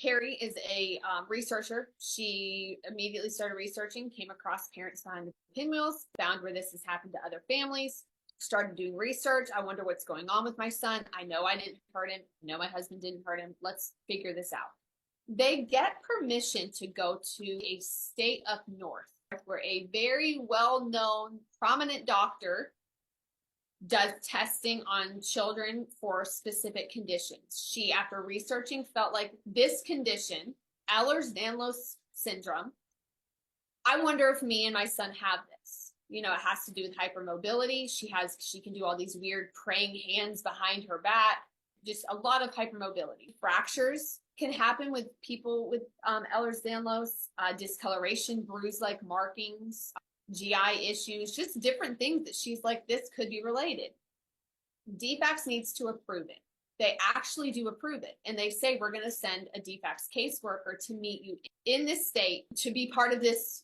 Carrie is a researcher. She immediately started researching, came across Parents Behind the Pinwheels, found where this has happened to other families, started doing research. I wonder what's going on with my son. I know I didn't hurt him. I know my husband didn't hurt him. Let's figure this out. They get permission to go to a state up north where a very well-known, prominent doctor does testing on children for specific conditions. She, after researching, felt like this condition, Ehlers-Danlos syndrome, I wonder if me and my son have this. You know, it has to do with hypermobility. She can do all these weird praying hands behind her back, just a lot of hypermobility. Fractures can happen with people with Ehlers-Danlos, discoloration, bruise-like markings, GI issues, just different things that she's like, this could be related. DFACS needs to approve it. They actually do approve it. And they say, we're going to send a DFACS caseworker to meet you in this state to be part of this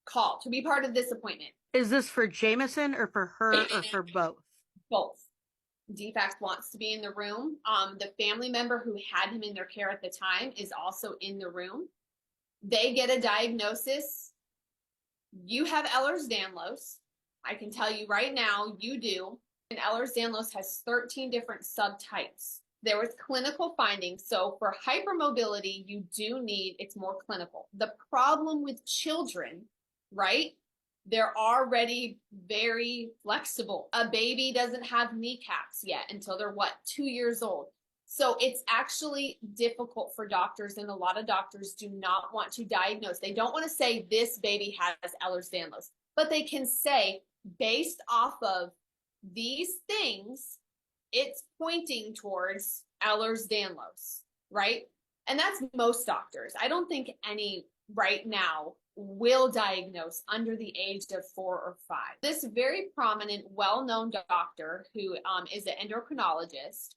call, to be part of this appointment. Is this for Jameson or for her or for both? Both. DFACS wants to be in the room. The family member who had him in their care at the time is also in the room. They get a diagnosis. You have Ehlers-Danlos. I can tell you right now, you do. And Ehlers-Danlos has 13 different subtypes. There was clinical findings. So for hypermobility, you do need, it's more clinical. The problem with children, right? They're already very flexible. A baby doesn't have kneecaps yet until they're 2 years old. So it's actually difficult for doctors, and a lot of doctors do not want to diagnose. They don't want to say this baby has Ehlers-Danlos, but they can say based off of these things, it's pointing towards Ehlers-Danlos, right? And that's most doctors. I don't think any right now will diagnose under the age of 4 or 5. This very prominent, well-known doctor who is an endocrinologist,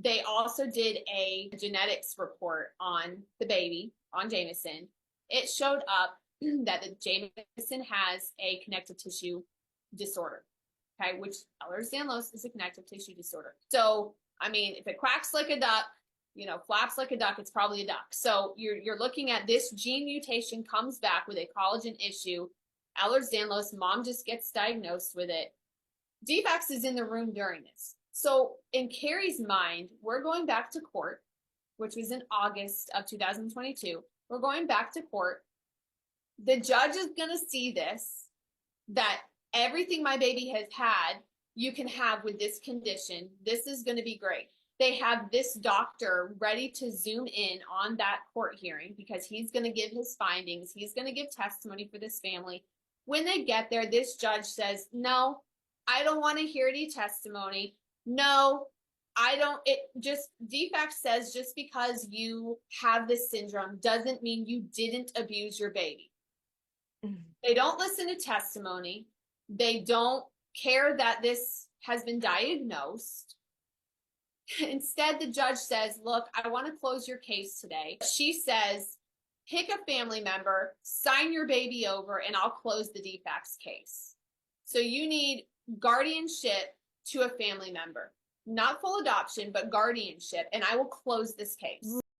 they also did a genetics report on the baby, on Jameson. It showed up that the Jameson has a connective tissue disorder, okay, which Ehlers-Danlos is a connective tissue disorder. So, I mean, if it quacks like a duck, you know, flaps like a duck, it's probably a duck. So you're looking at this gene mutation comes back with a collagen issue, Ehlers-Danlos, mom just gets diagnosed with it. DFACS is in the room during this. So in Carrie's mind, we're going back to court, which was in August of 2022. We're going back to court. The judge is going to see this, that everything my baby has had, you can have with this condition. This is going to be great. They have this doctor ready to zoom in on that court hearing because he's going to give his findings. He's going to give testimony for this family. When they get there, this judge says, no, I don't want to hear any testimony. No, I don't. It just, DFACS says just because you have this syndrome doesn't mean you didn't abuse your baby. They don't listen to testimony. They don't care that this has been diagnosed. Instead, the judge says, look, I want to close your case today. She says, pick a family member, sign your baby over, and I'll close the DFACS case. So you need guardianship to a family member, not full adoption, but guardianship, and I will close this case.